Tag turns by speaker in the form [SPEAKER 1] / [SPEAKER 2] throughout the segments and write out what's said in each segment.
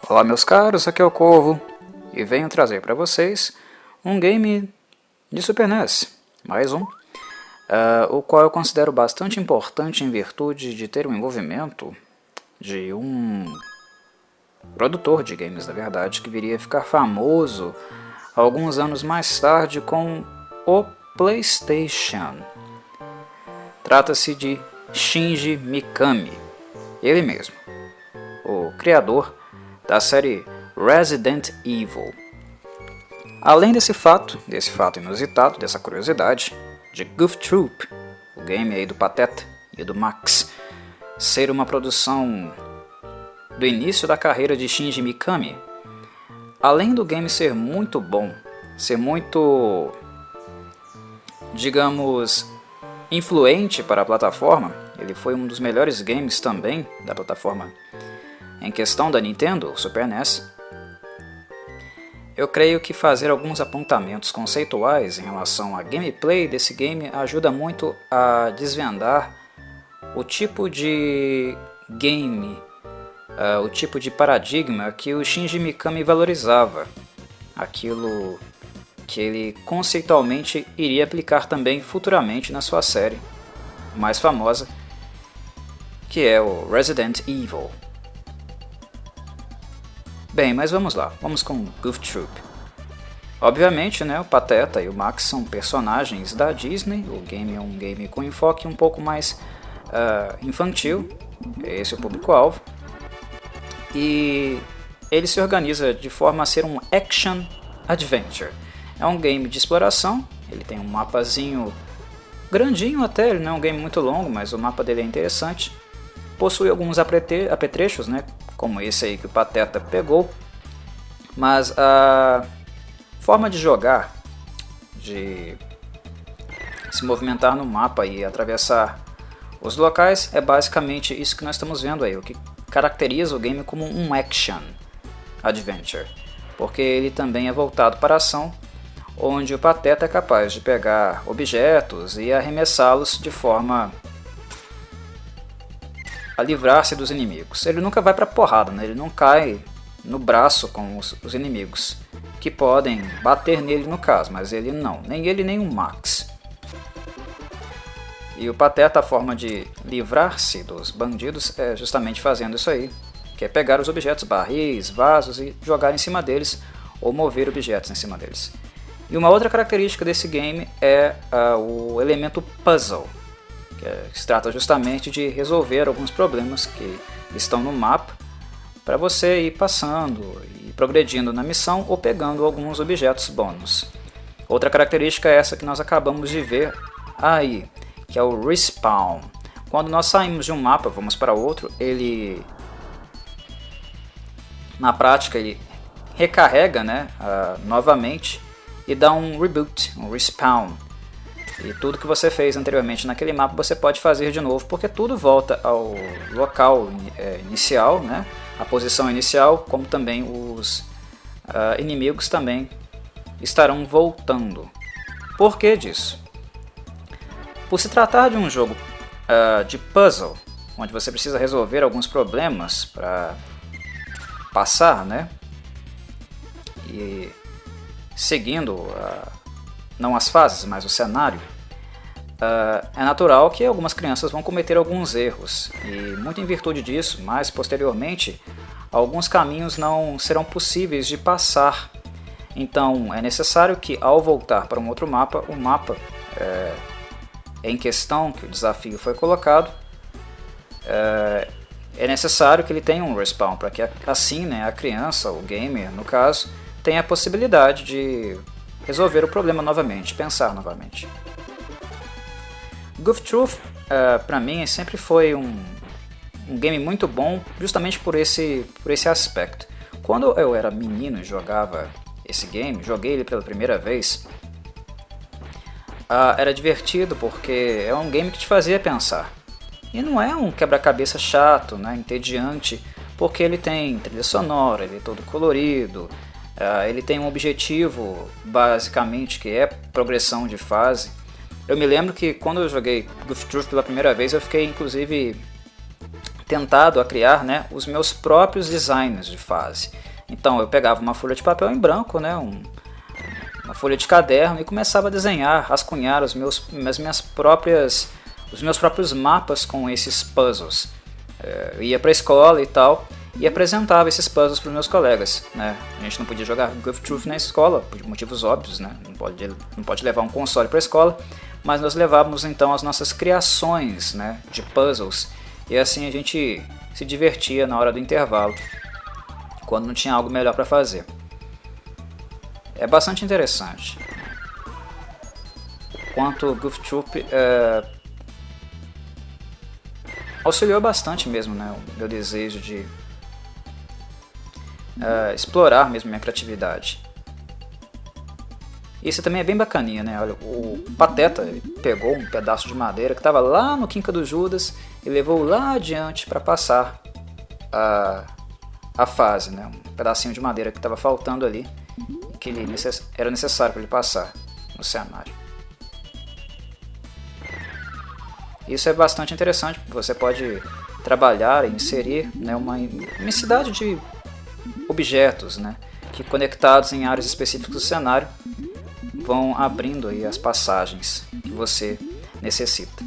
[SPEAKER 1] Olá meus caros, aqui é o Corvo e venho trazer para vocês um game de Super NES, mais um, o qual eu considero bastante importante em virtude de ter um envolvimento de um produtor de games, na verdade, que viria a ficar famoso alguns anos mais tarde com o PlayStation. Trata-se de Shinji Mikami, ele mesmo, o criador da série Resident Evil. Além desse fato inusitado, dessa curiosidade, de Goof Troop, o game aí do Pateta e do Max, ser uma produção do início da carreira de Shinji Mikami, além do game ser muito bom, ser muito, digamos, influente para a plataforma, ele foi um dos melhores games também da plataforma em questão da Nintendo, o Super NES, eu creio que fazer alguns apontamentos conceituais em relação à gameplay desse game ajuda muito a desvendar o tipo de game, o tipo de paradigma que o Shinji Mikami valorizava, aquilo que ele conceitualmente iria aplicar também futuramente na sua série mais famosa, que é o Resident Evil. Bem, mas vamos lá, vamos com Goof Troop. Obviamente, né, o Pateta e o Max são personagens da Disney, o game é um game com enfoque um pouco mais infantil, esse é o público-alvo, e ele se organiza de forma a ser um action adventure. É um game de exploração, ele tem um mapazinho grandinho até, ele não é um game muito longo, mas o mapa dele é interessante. Possui alguns apetrechos, né, como esse aí que o Pateta pegou, mas a forma de jogar, de se movimentar no mapa e atravessar os locais é basicamente isso que nós estamos vendo aí, o que caracteriza o game como um action adventure, porque ele também é voltado para a ação, onde o Pateta é capaz de pegar objetos e arremessá-los de forma a livrar-se dos inimigos. Ele nunca vai pra porrada, né? Ele não cai no braço com os inimigos, que podem bater nele no caso, mas ele não, nem ele nem o Max. E o Pateta, a forma de livrar-se dos bandidos é justamente fazendo isso aí, que é pegar os objetos, barris, vasos e jogar em cima deles, ou mover objetos em cima deles. E uma outra característica desse game é o elemento puzzle, que se trata justamente de resolver alguns problemas que estão no mapa para você ir passando e progredindo na missão ou pegando alguns objetos bônus. Outra característica é essa que nós acabamos de ver aí, que é o respawn. Quando nós saímos de um mapa, vamos para outro, ele na prática ele recarrega, né, novamente e dá um reboot, um respawn. E tudo que você fez anteriormente naquele mapa você pode fazer de novo, porque tudo volta ao local inicial, né? A posição inicial, como também os inimigos também estarão voltando. Por que disso? Por se tratar de um jogo de puzzle, onde você precisa resolver alguns problemas para passar, né? E seguindo não as fases, mas o cenário, é natural que algumas crianças vão cometer alguns erros, e muito em virtude disso, mais posteriormente, alguns caminhos não serão possíveis de passar. Então é necessário que ao voltar para um outro mapa, o mapa em questão, que o desafio foi colocado, é necessário que ele tenha um respawn, para que assim, né, a criança, o gamer no caso, tenha a possibilidade de resolver o problema novamente, pensar novamente. Goof Troop, para mim, sempre foi um game muito bom, justamente por esse aspecto. Quando eu era menino e jogava esse game, joguei ele pela primeira vez, era divertido porque é um game que te fazia pensar. E não é um quebra-cabeça chato, né, entediante, porque ele tem trilha sonora, ele é todo colorido, ele tem um objetivo, basicamente, que é progressão de fase. Eu me lembro que quando eu joguei Goof Troop pela primeira vez, eu fiquei, inclusive, tentado a criar, né, os meus próprios designs de fase. Então eu pegava uma folha de papel em branco, né, uma folha de caderno e começava a desenhar, rascunhar os meus próprios mapas com esses puzzles. Eu ia para a escola e tal e apresentava esses puzzles para os meus colegas, né? A gente não podia jogar Goof Troop na escola por motivos óbvios, né? Não pode levar um console para a escola, mas nós levávamos então as nossas criações, né, de puzzles, e assim a gente se divertia na hora do intervalo, quando não tinha algo melhor para fazer. É bastante interessante. Quanto o Goof Troop auxiliou bastante mesmo, né, o meu desejo de explorar mesmo minha criatividade. Isso também é bem bacaninha, né? Olha, o Pateta ele pegou um pedaço de madeira que estava lá no Quinca do Judas e levou lá adiante para passar a fase, né? Um pedacinho de madeira que estava faltando ali, que era necessário para ele passar no cenário. Isso é bastante interessante, porque você pode trabalhar e inserir, né, uma imensidade de objetos, né, que conectados em áreas específicas do cenário vão abrindo aí as passagens que você necessita.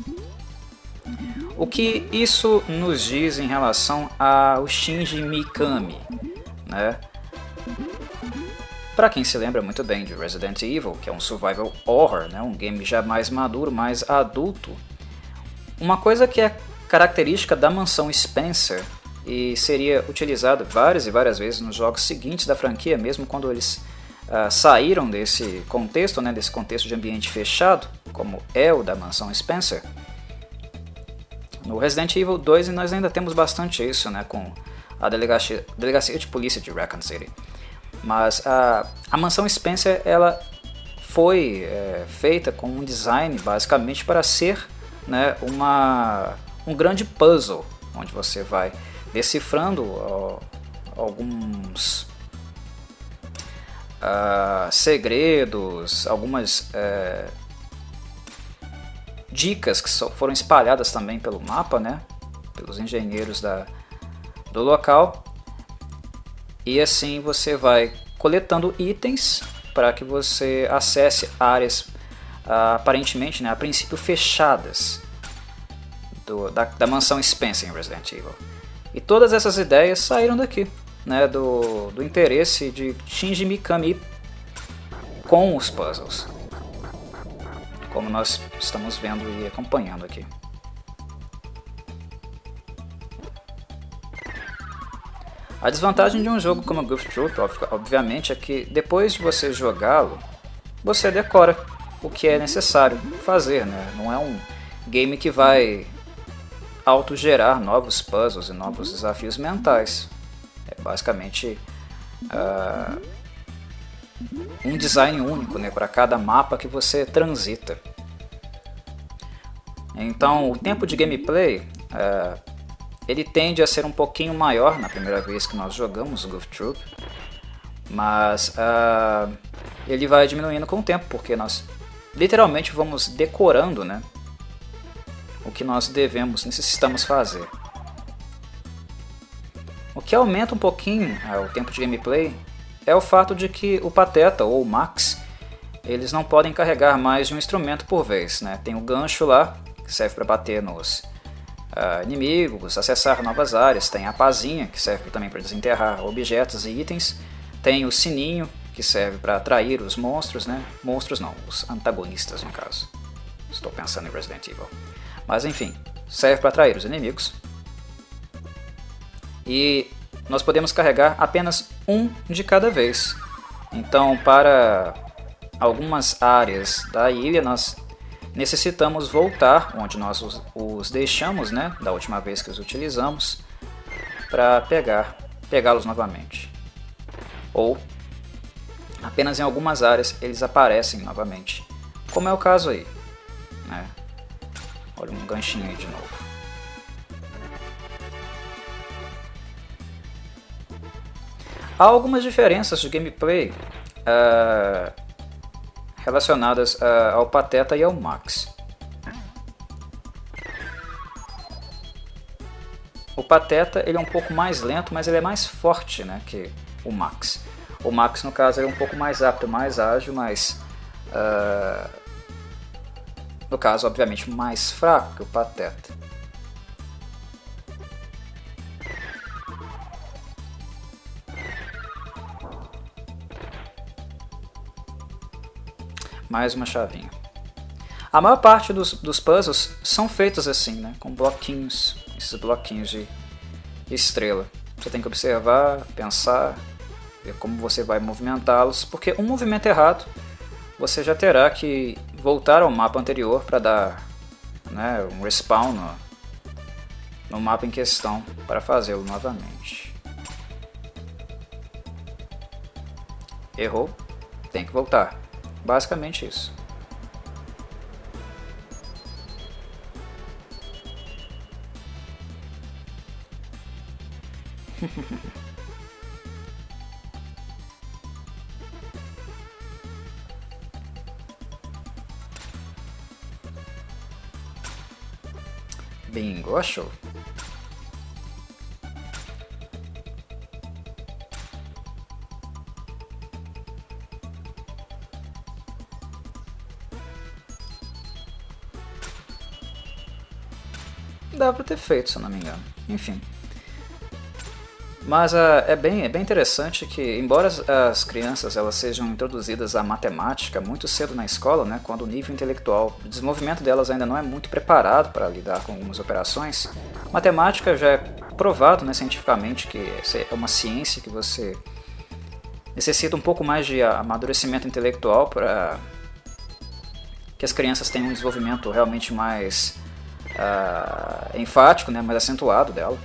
[SPEAKER 1] O que isso nos diz em relação ao Shinji Mikami, né? Para quem se lembra muito bem de Resident Evil, que é um survival horror, né? Um game já mais maduro, mais adulto, uma coisa que é característica da mansão Spencer e seria utilizada várias e várias vezes nos jogos seguintes da franquia, mesmo quando eles saíram desse contexto, né, desse contexto de ambiente fechado, como é o da mansão Spencer. No Resident Evil 2 nós ainda temos bastante isso, né, com a delegacia de polícia de Raccoon City. Mas a mansão Spencer ela foi feita com um design basicamente para ser, né, um grande puzzle, onde você vai decifrando alguns segredos, algumas dicas que foram espalhadas também pelo mapa, né, pelos engenheiros do local, e assim você vai coletando itens para que você acesse áreas aparentemente, né, a princípio fechadas da mansão Spencer em Resident Evil. E todas essas ideias saíram daqui, né, do interesse de Shinji Mikami com os puzzles, como nós estamos vendo e acompanhando aqui. A desvantagem de um jogo como Goof Troop, obviamente, é que depois de você jogá-lo, você decora o que é necessário fazer, né? Não é um game que vai autogerar novos puzzles e novos desafios mentais. É basicamente um design único, né, para cada mapa que você transita. Então o tempo de gameplay ele tende a ser um pouquinho maior na primeira vez que nós jogamos o Goof Troop, mas ele vai diminuindo com o tempo, porque nós literalmente vamos decorando, né, o que nós necessitamos fazer. O que aumenta um pouquinho o tempo de gameplay é o fato de que o Pateta ou o Max, eles não podem carregar mais de um instrumento por vez, né? Tem o gancho lá, que serve para bater nos inimigos, acessar novas áreas, tem a pazinha, que serve também para desenterrar objetos e itens, tem o sininho, que serve para atrair os monstros, né? Monstros não, os antagonistas no caso. Estou pensando em Resident Evil. Mas enfim, serve para atrair os inimigos. E nós podemos carregar apenas um de cada vez. Então, para algumas áreas da ilha, nós necessitamos voltar onde nós os deixamos, né, da última vez que os utilizamos, para pegá-los novamente. Ou apenas em algumas áreas eles aparecem novamente, como é o caso aí, né? Olha um ganchinho aí de novo. Há algumas diferenças de gameplay relacionadas ao Pateta e ao Max. O Pateta ele é um pouco mais lento, mas ele é mais forte, né, que o Max. O Max, no caso, ele é um pouco mais rápido, mais ágil, mas no caso, obviamente, mais fraco que o Pateta. Mais uma chavinha. A maior parte dos puzzles são feitos assim, né, com bloquinhos, esses bloquinhos de estrela. Você tem que observar, pensar, ver como você vai movimentá-los, porque um movimento errado você já terá que voltar ao mapa anterior para dar, né, um respawn no mapa em questão para fazê-lo novamente. Errou, tem que voltar. Basicamente isso. Bingo, achou. Dá pra ter feito, se eu não me engano. Enfim. Mas é bem interessante que, embora as crianças elas sejam introduzidas à matemática muito cedo na escola, né, quando o nível intelectual, o desenvolvimento delas ainda não é muito preparado para lidar com algumas operações, matemática já é provado, né, cientificamente que é uma ciência que você necessita um pouco mais de amadurecimento intelectual para que as crianças tenham um desenvolvimento realmente mais enfático, né, mais acentuado dela.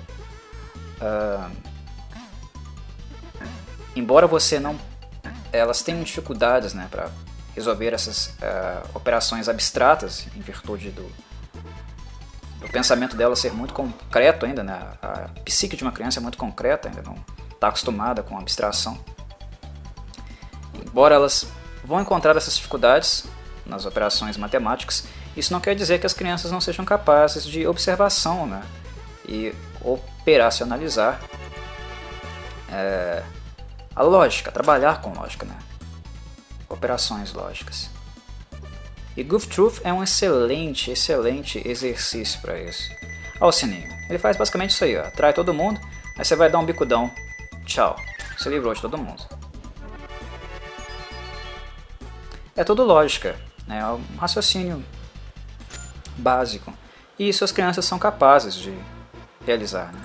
[SPEAKER 1] Embora você não, elas tenham dificuldades, né, para resolver essas operações abstratas em virtude do pensamento dela ser muito concreto ainda, né, a psique de uma criança é muito concreta, ainda não está acostumada com a abstração. Embora elas vão encontrar essas dificuldades nas operações matemáticas, isso não quer dizer que as crianças não sejam capazes de observação, né, e operacionalizar a lógica, trabalhar com lógica, né? Operações lógicas. E Goof Troop é um excelente exercício para isso. Olha o sininho. Ele faz basicamente isso aí, ó. Atrai todo mundo, aí você vai dar um bicudão. Tchau. Você livrou de todo mundo. É tudo lógica, né? É um raciocínio básico. E isso as crianças são capazes de realizar, né?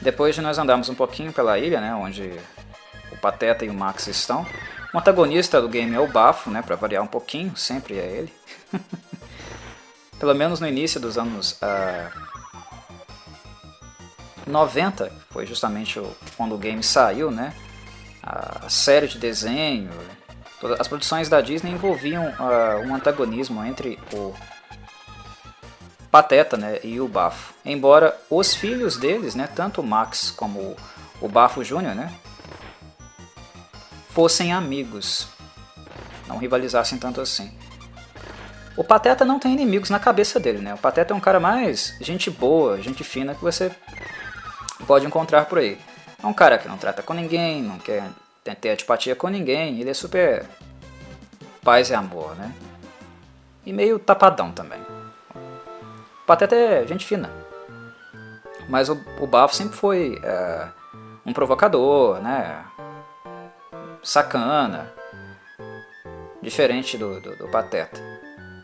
[SPEAKER 1] Depois de nós andarmos um pouquinho pela ilha, né, onde o Pateta e o Max estão, o antagonista do game é o Bafo, né, para variar um pouquinho, sempre é ele. Pelo menos no início dos anos 90, foi justamente quando o game saiu, né, a série de desenho, as produções da Disney envolviam um antagonismo entre o Pateta, né, e o Bafo. Embora os filhos deles, né, tanto o Max como o Bafo Jr., né, fossem amigos, não rivalizassem tanto assim. O Pateta não tem inimigos na cabeça dele, né? O Pateta é um cara mais gente boa, gente fina que você pode encontrar por aí. É um cara que não trata com ninguém, não quer ter antipatia com ninguém, ele é super paz e amor, né? E meio tapadão também. O Pateta é gente fina, mas o Bafo sempre foi um provocador, né? Sacana, diferente do Pateta.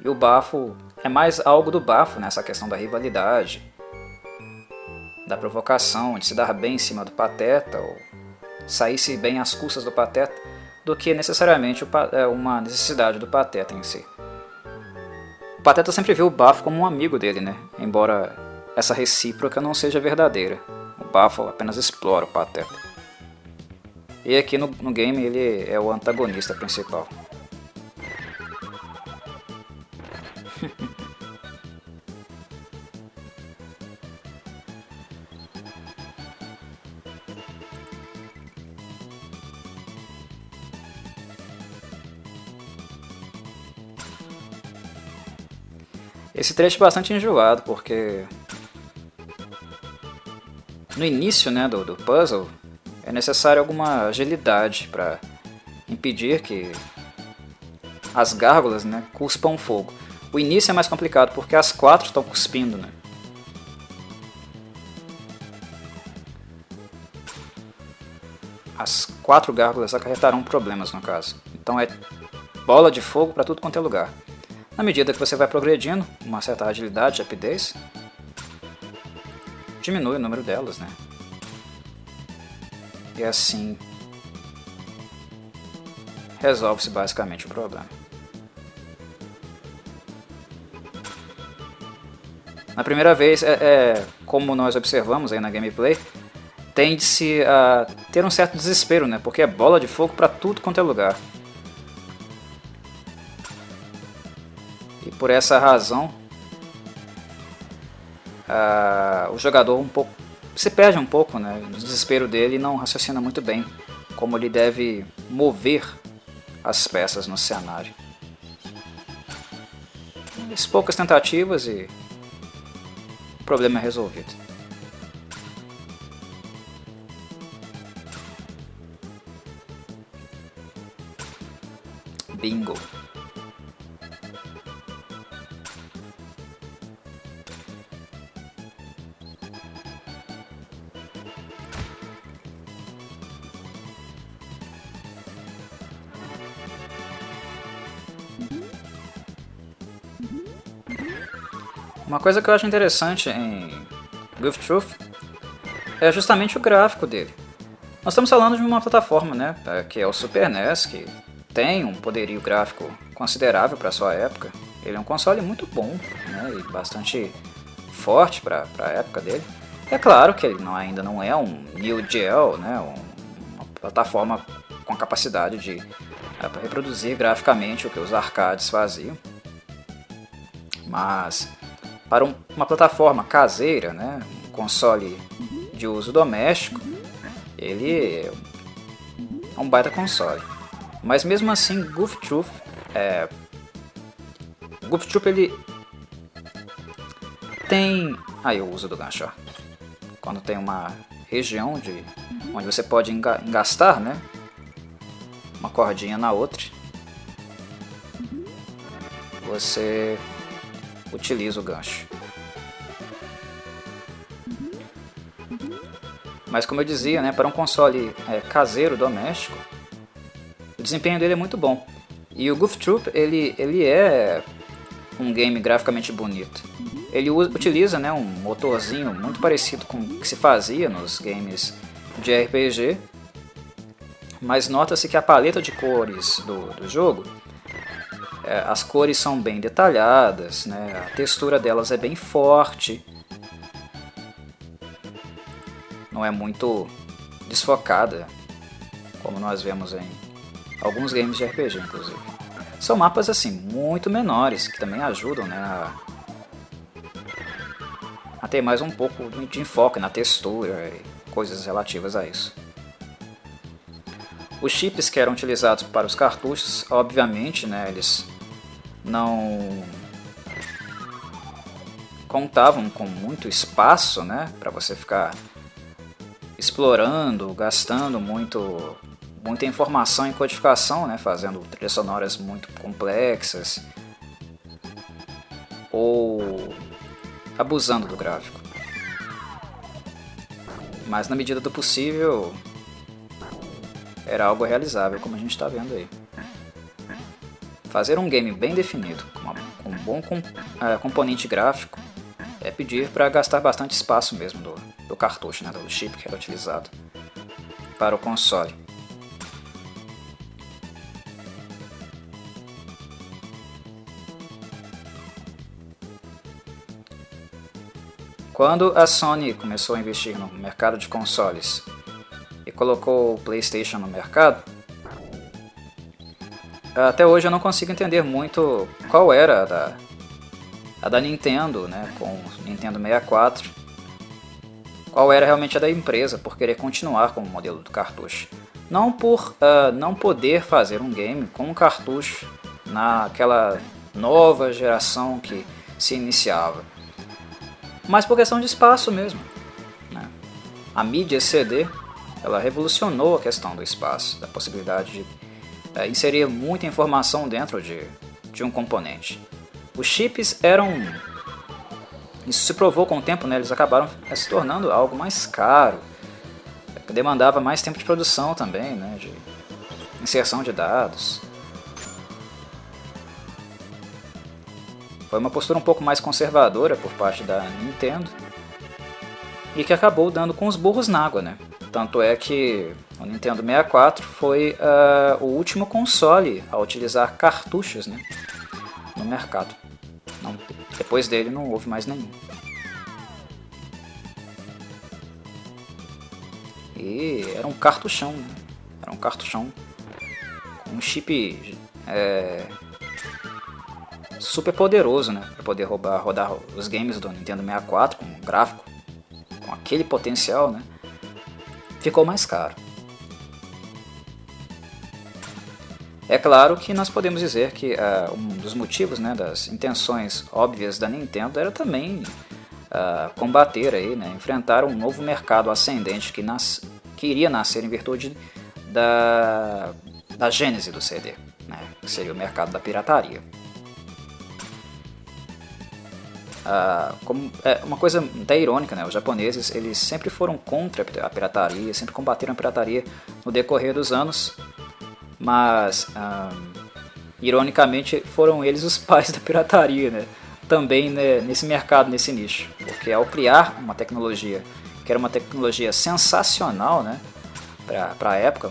[SPEAKER 1] E o Bafo é mais algo do Bafo, né? Essa questão da rivalidade, da provocação, de se dar bem em cima do Pateta, ou sair-se bem às custas do Pateta, do que necessariamente uma necessidade do Pateta em si. O Pateta sempre viu o Bafo como um amigo dele, né? Embora essa recíproca não seja verdadeira. O Bafo apenas explora o Pateta. E aqui no game ele é o antagonista principal. Esse trecho é bastante enjoado, porque no início, né, do puzzle é necessário alguma agilidade para impedir que as gárgulas, né, cuspam fogo. O início é mais complicado porque as 4 estão cuspindo, né? As 4 gárgulas acarretarão problemas no caso. Então é bola de fogo para tudo quanto é lugar. Na medida que você vai progredindo, uma certa agilidade, rapidez, diminui o número delas, né? E assim resolve-se basicamente o problema. Na primeira vez, como nós observamos aí na gameplay, tende-se a ter um certo desespero, né? Porque é bola de fogo para tudo quanto é lugar. E por essa razão, o jogador se perde um pouco, né, no desespero dele e não raciocina muito bem como ele deve mover as peças no cenário. Poucas tentativas e o problema é resolvido. Bingo. Uma coisa que eu acho interessante em Goof Troop é justamente o gráfico dele. Nós estamos falando de uma plataforma, né, que é o Super NES, que tem um poderio gráfico considerável para sua época. Ele é um console muito bom, né, e bastante forte para a época dele. É claro que ele ainda não é um Neo Geo, né, uma plataforma com a capacidade de reproduzir graficamente o que os arcades faziam. Mas para uma plataforma caseira, né, um console de uso doméstico, ele é um baita console. Mas mesmo assim, Goof Troop ele tem aí o uso do gancho, ó. Quando tem uma região onde você pode engastar, né, uma cordinha na outra, você utiliza o gancho. Mas como eu dizia, né, para um console caseiro, doméstico, o desempenho dele é muito bom. E o Goof Troop ele é um game graficamente bonito. Ele utiliza, né, um motorzinho muito parecido com o que se fazia nos games de RPG, mas nota-se que a paleta de cores do jogo, as cores são bem detalhadas, né, a textura delas é bem forte, não é muito desfocada, como nós vemos em alguns games de RPG, inclusive. São mapas assim muito menores, que também ajudam, né, a ter mais um pouco de enfoque na textura e coisas relativas a isso. Os chips que eram utilizados para os cartuchos, obviamente, né, eles não contavam com muito espaço, né, para você ficar explorando, gastando muita informação em codificação, né, fazendo trilhas sonoras muito complexas ou abusando do gráfico. Mas na medida do possível era algo realizável, como a gente está vendo aí. Fazer um game bem definido, com um bom componente gráfico, é pedir para gastar bastante espaço mesmo do cartucho, né, do chip que era utilizado para o console. Quando a Sony começou a investir no mercado de consoles e colocou o PlayStation no mercado, até hoje eu não consigo entender muito qual era a da Nintendo, né, com o Nintendo 64, qual era realmente a da empresa por querer continuar com o modelo do cartucho. Não por não poder fazer um game com um cartucho naquela nova geração que se iniciava. Mas por questão de espaço mesmo, né? A mídia CD, ela revolucionou a questão do espaço, da possibilidade de inserir muita informação dentro de um componente. Os chips eram... Isso se provou com o tempo, né? Eles acabaram se tornando algo mais caro, demandava mais tempo de produção também, né? De inserção de dados. Foi uma postura um pouco mais conservadora por parte da Nintendo e que acabou dando com os burros na água, né? Tanto é que o Nintendo 64 foi o último console a utilizar cartuchos, né, no mercado. Não, depois dele não houve mais nenhum. E era um cartuchão, né? Era um cartuchão com um chip super poderoso, né, para poder rodar os games do Nintendo 64 com um gráfico com aquele potencial, né? Ficou mais caro. É claro que nós podemos dizer que um dos motivos, né, das intenções óbvias da Nintendo era também combater aí, né, enfrentar um novo mercado ascendente que iria nascer em virtude da gênese do CD, né, que seria o mercado da pirataria. Uma coisa até irônica, né? Os japoneses eles sempre foram contra a pirataria, sempre combateram a pirataria no decorrer dos anos, mas ironicamente foram eles os pais da pirataria, né? Também, né, nesse mercado, nesse nicho, porque ao criar uma tecnologia que era uma tecnologia sensacional, né, para a época,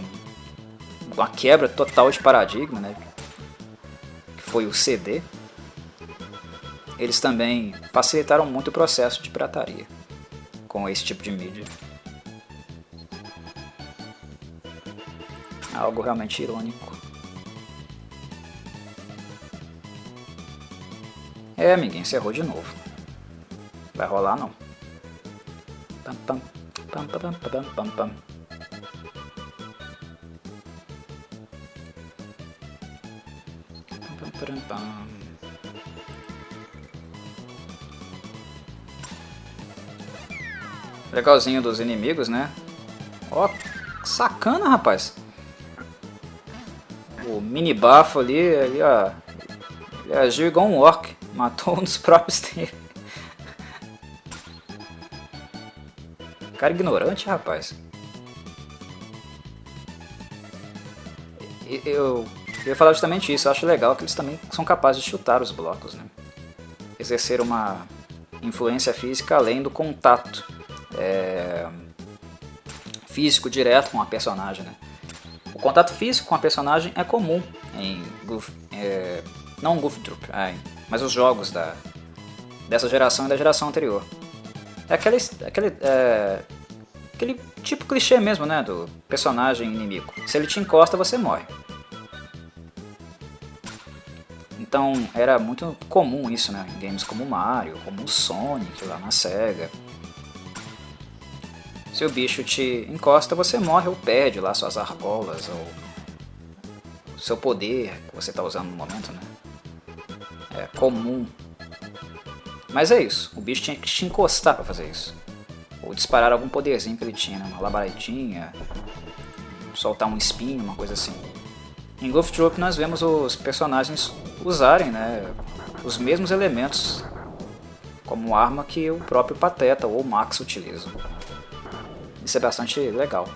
[SPEAKER 1] uma quebra total de paradigma, né, que foi o CD, eles também facilitaram muito o processo de pirataria com esse tipo de mídia. Algo realmente irônico. Amiguinho, encerrou de novo. Vai rolar não. Pam, pam, pam, pam, pam, pam, pam. Pam, pam, pam. Legalzinho dos inimigos, né? Ó, sacana, rapaz. O mini bafo ali, ó, ele agiu igual um orc. Matou um dos próprios dele. Cara ignorante, rapaz. Eu ia falar justamente isso. Eu acho legal que eles também são capazes de chutar os blocos, né? Exercer uma influência física além do contato físico direto com a personagem, né? O contato físico com a personagem é comum em não Goof Troop, mas os jogos dessa geração e da geração anterior. É aquele tipo clichê mesmo, né, do personagem inimigo. Se ele te encosta, você morre. Então era muito comum isso, né, em games como Mario, como Sonic lá na Sega. Se o bicho te encosta, você morre ou perde lá suas argolas ou o seu poder que você está usando no momento, né? É comum. Mas é isso, o bicho tinha que te encostar para fazer isso. Ou disparar algum poderzinho que ele tinha, né? Uma labaretinha, soltar um espinho, uma coisa assim. Em Goof Troop nós vemos os personagens usarem, né, os mesmos elementos como arma que o próprio Pateta ou o Max utilizam. Isso é bastante legal.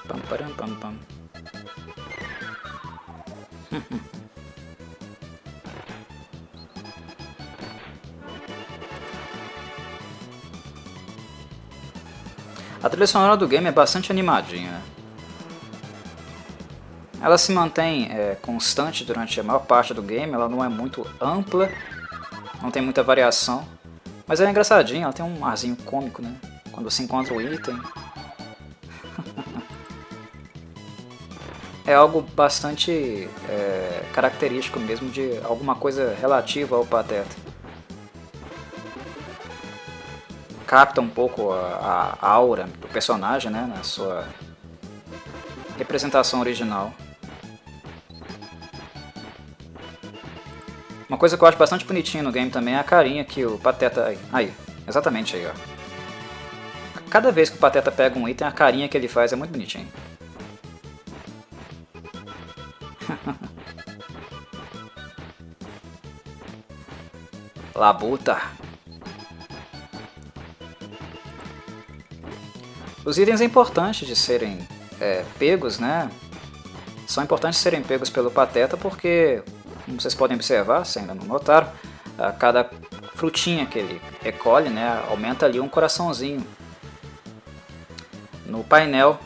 [SPEAKER 1] Pam, param, pam, pam. A trilha sonora do game é bastante animadinha. Ela se mantém constante durante a maior parte do game, ela não é muito ampla, não tem muita variação, mas ela é engraçadinha, ela tem um arzinho cômico, né? Quando você encontra o item. é algo bastante característico mesmo de alguma coisa relativa ao Pateta. Capta um pouco a aura do personagem, né, na sua representação original. Uma coisa que eu acho bastante bonitinha no game também é a carinha que o Pateta... Aí, exatamente aí, ó. Cada vez que o Pateta pega um item, a carinha que ele faz é muito bonitinha. Labuta. Os itens é importante de serem pegos, né? São importantes de serem pegos pelo Pateta porque, como vocês podem observar, se ainda não notaram, a cada frutinha que ele recolhe, né, aumenta ali um coraçãozinho no painel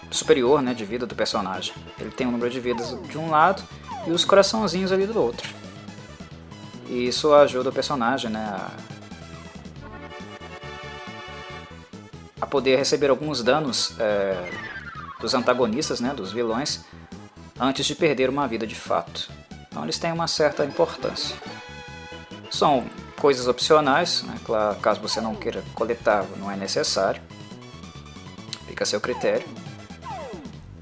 [SPEAKER 1] superior, né, de vida do personagem. Ele tem o número de vidas de um lado e os coraçãozinhos ali do outro. E isso ajuda o personagem, né, a poder receber alguns danos dos antagonistas, né, dos vilões, antes de perder uma vida de fato. Então eles têm uma certa importância. São coisas opcionais, né, caso você não queira coletar, não é necessário. Fica a seu critério.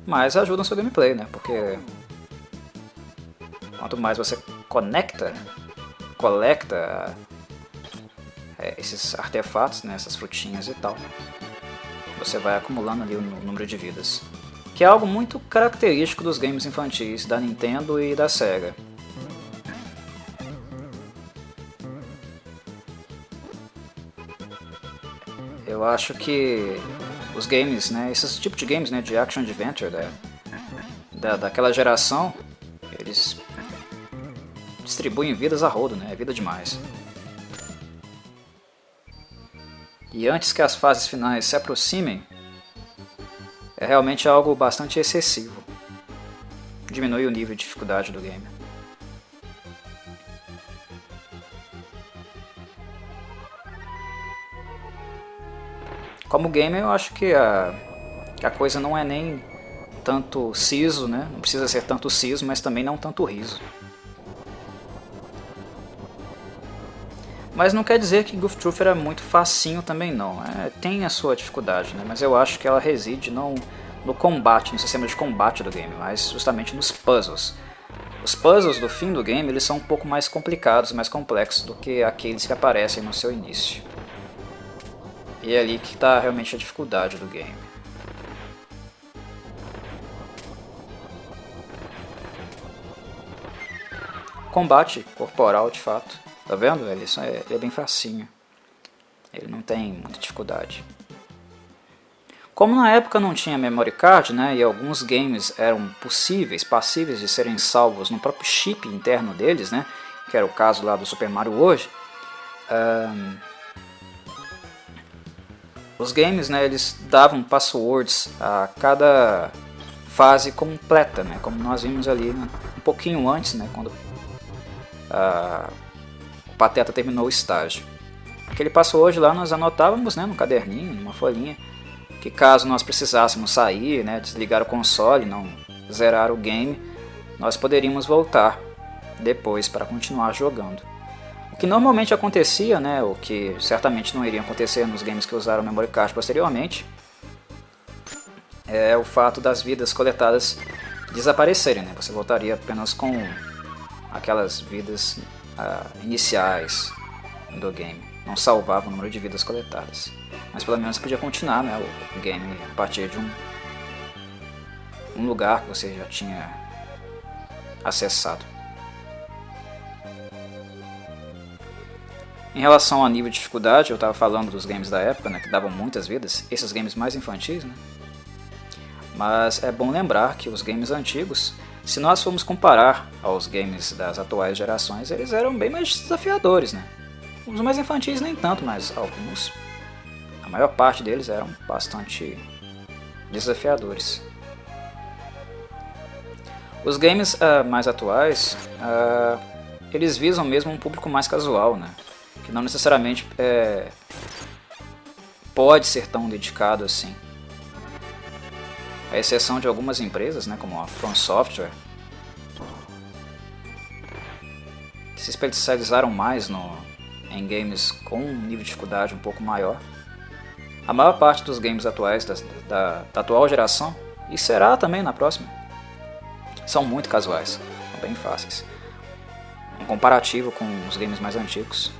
[SPEAKER 1] Mas ajudam seu gameplay, né, porque quanto mais você coleta esses artefatos, né, essas frutinhas e tal, você vai acumulando ali o número de vidas, que é algo muito característico dos games infantis da Nintendo e da Sega. Eu acho que os games, né, esses tipos de games, né, de action adventure daquela geração, eles distribuem vidas a rodo, né, é vida demais. E antes que as fases finais se aproximem, é realmente algo bastante excessivo. Diminui o nível de dificuldade do game. Como gamer, eu acho que a coisa não é nem tanto siso, né? Não precisa ser tanto siso, mas também não tanto riso. Mas não quer dizer que Goof Troop era muito facinho também não. Tem a sua dificuldade, né? Mas eu acho que ela reside não no combate, no sistema de combate do game, mas justamente nos puzzles. Os puzzles do fim do game eles são um pouco mais complicados, mais complexos do que aqueles que aparecem no seu início. E é ali que está realmente a dificuldade do game. Combate corporal, de fato. Tá vendo? Ele é bem facinho. Ele não tem muita dificuldade. Como na época não tinha memory card, né, e alguns games eram passíveis de serem salvos no próprio chip interno deles, né, que era o caso lá do Super Mario World, os games, né, eles davam passwords a cada fase completa, né, como nós vimos ali, né, um pouquinho antes, né, quando o Pateta terminou o estágio. Aquele password lá nós anotávamos, né, no caderninho, numa folhinha, que caso nós precisássemos sair, né, desligar o console, não zerar o game, nós poderíamos voltar depois para continuar jogando. O que normalmente acontecia, né, o que certamente não iria acontecer nos games que usaram memory card posteriormente, é o fato das vidas coletadas desaparecerem, né? Você voltaria apenas com aquelas vidas iniciais do game, não salvava o número de vidas coletadas. Mas pelo menos podia continuar, né, o game a partir de um lugar que você já tinha acessado. Em relação ao nível de dificuldade, eu estava falando dos games da época, né, que davam muitas vidas, esses games mais infantis, né? Mas é bom lembrar que os games antigos, se nós formos comparar aos games das atuais gerações, eles eram bem mais desafiadores, né? Os mais infantis nem tanto, mas alguns, a maior parte deles eram bastante desafiadores. Os games mais atuais, eles visam mesmo um público mais casual, né? Que não necessariamente pode ser tão dedicado assim. à exceção de algumas empresas, né, como a From Software, que se especializaram mais em games com um nível de dificuldade um pouco maior. A maior parte dos games atuais da atual geração, e será também na próxima, são muito casuais, são bem fáceis. Um comparativo com os games mais antigos,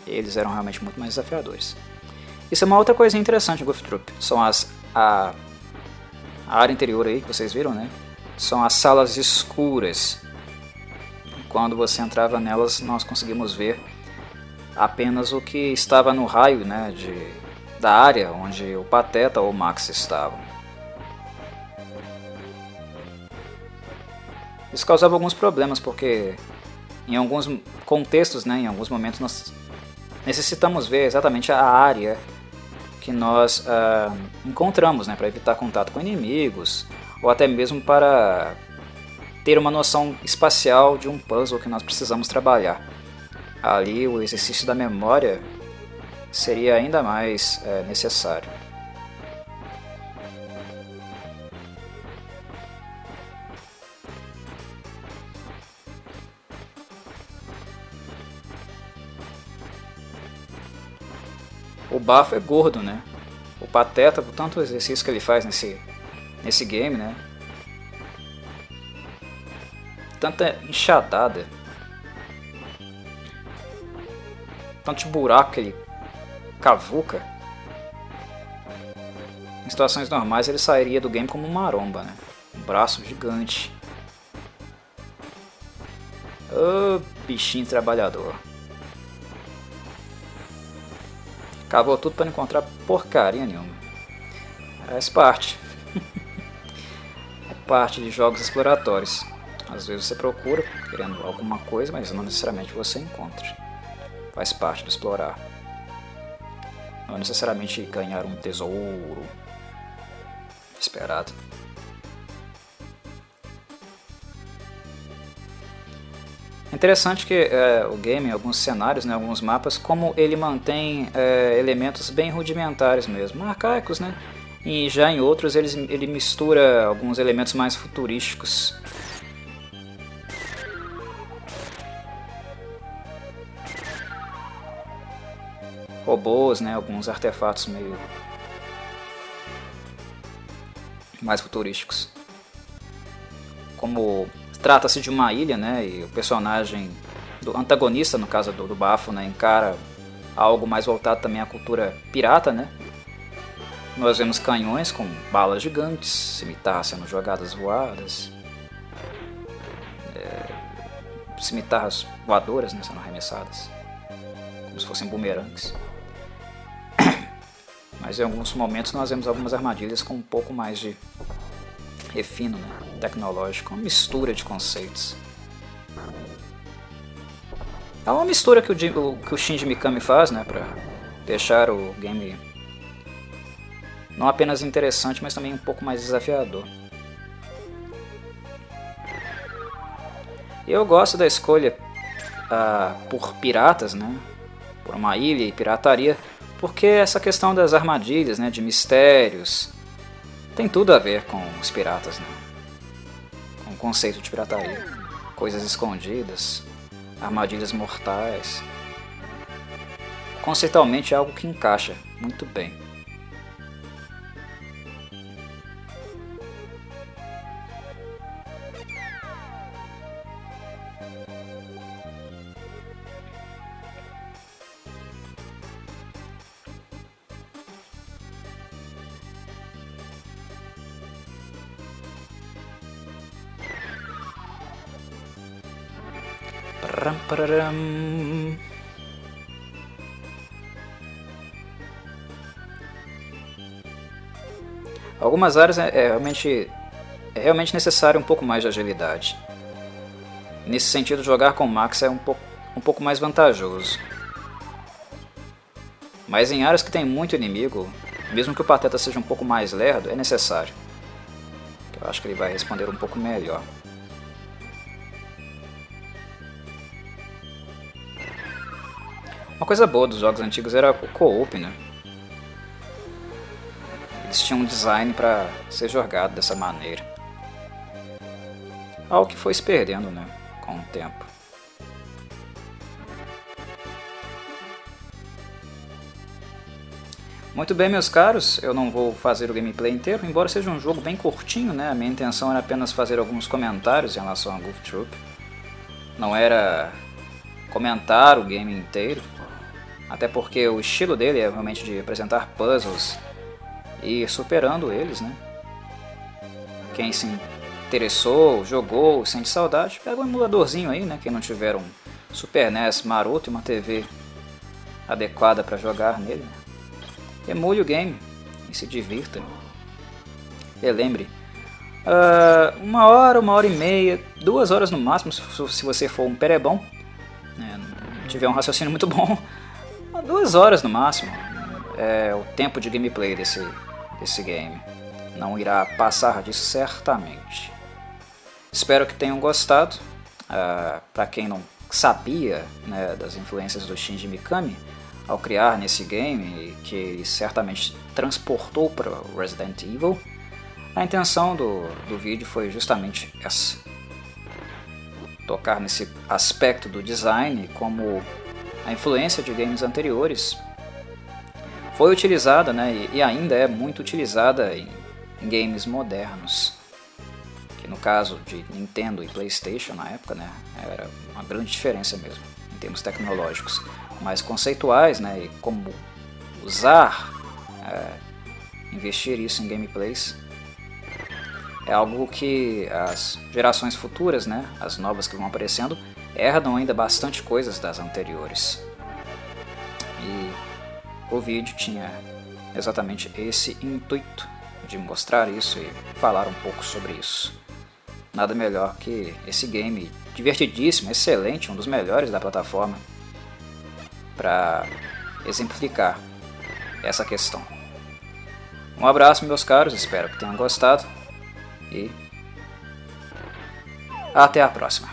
[SPEAKER 1] eles eram realmente muito mais desafiadores. Isso é uma outra coisa interessante em Goof Troop, são a área interior aí que vocês viram, né? São as salas escuras. E quando você entrava nelas, nós conseguimos ver apenas o que estava no raio, né, da área onde o Pateta ou o Max estavam. Isso causava alguns problemas, porque em alguns contextos, né, em alguns momentos, nós necessitamos ver exatamente a área que nós encontramos, né, para evitar contato com inimigos, ou até mesmo para ter uma noção espacial de um puzzle que nós precisamos trabalhar. Ali o exercício da memória seria ainda mais necessário. O Bafo é gordo, né? O Pateta, por tanto exercício que ele faz nesse game, né? Tanta enxadada, tanto de buraco que ele cavuca. Em situações normais ele sairia do game como uma maromba, né? Um braço gigante. Ô, bichinho trabalhador. Cavou tudo para não encontrar porcaria nenhuma. Faz parte. É parte de jogos exploratórios. Às vezes você procura querendo alguma coisa, mas não necessariamente você encontra. Faz parte do explorar. Não necessariamente ganhar um tesouro esperado. É interessante que o game, em alguns cenários, né, alguns mapas, como ele mantém elementos bem rudimentares mesmo, arcaicos, né? E já em outros ele mistura alguns elementos mais futurísticos. Robôs, né, alguns artefatos meio mais futurísticos. Como trata-se de uma ilha, né, e o personagem do antagonista, no caso do Bafo, né, encara algo mais voltado também à cultura pirata, né? Nós vemos canhões com balas gigantes, cimitarras sendo jogadas voadas, cimitarras voadoras, né, sendo arremessadas, como se fossem bumerangues. Mas em alguns momentos nós vemos algumas armadilhas com um pouco mais de refino, né, tecnológico, uma mistura de conceitos. É uma mistura que o Shinji Mikami faz, né, para deixar o game não apenas interessante, mas também um pouco mais desafiador. Eu gosto da escolha por piratas, né, por uma ilha e pirataria, porque essa questão das armadilhas, né, de mistérios, tem tudo a ver com os piratas, né, com o conceito de pirataria. Coisas escondidas, armadilhas mortais. Conceitualmente é algo que encaixa muito bem. Algumas áreas é realmente necessário um pouco mais de agilidade. Nesse sentido, jogar com o Max é um pouco mais vantajoso. Mas em áreas que tem muito inimigo, mesmo que o Pateta seja um pouco mais lerdo, é necessário. Eu acho que ele vai responder um pouco melhor. Uma coisa boa dos jogos antigos era o co-op, né? eles tinham um design para ser jogado dessa maneira. Algo que foi se perdendo, né, com o tempo. Muito bem, meus caros, eu não vou fazer o gameplay inteiro, embora seja um jogo bem curtinho, né? A minha intenção era apenas fazer alguns comentários em relação a Goof Troop. Não era comentar o game inteiro, até porque o estilo dele é realmente de apresentar puzzles e ir superando eles, né? Quem se interessou, jogou, sente saudade, pega um emuladorzinho aí, né? Quem não tiver um Super NES maroto e uma TV adequada para jogar nele, né? Emule o game e se divirta. Relembre, 1 hora e meia, 2 horas no máximo, se você for um perebão, né, não tiver um raciocínio muito bom, 2 horas no máximo é o tempo de gameplay desse game. Não irá passar disso certamente. Espero que tenham gostado. Para quem não sabia, né, das influências do Shinji Mikami ao criar nesse game, que ele certamente transportou para Resident Evil, a intenção do vídeo foi justamente essa: tocar nesse aspecto do design, como a influência de games anteriores foi utilizada, né, e ainda é muito utilizada em games modernos, que no caso de Nintendo e PlayStation na época, né, era uma grande diferença mesmo em termos tecnológicos, mais conceituais, né, e como usar, investir isso em gameplays é algo que as gerações futuras, né, as novas que vão aparecendo, herdam ainda bastante coisas das anteriores. E o vídeo tinha exatamente esse intuito de mostrar isso e falar um pouco sobre isso. Nada melhor que esse game divertidíssimo, excelente, um dos melhores da plataforma, para exemplificar essa questão. Um abraço, meus caros, espero que tenham gostado e até a próxima.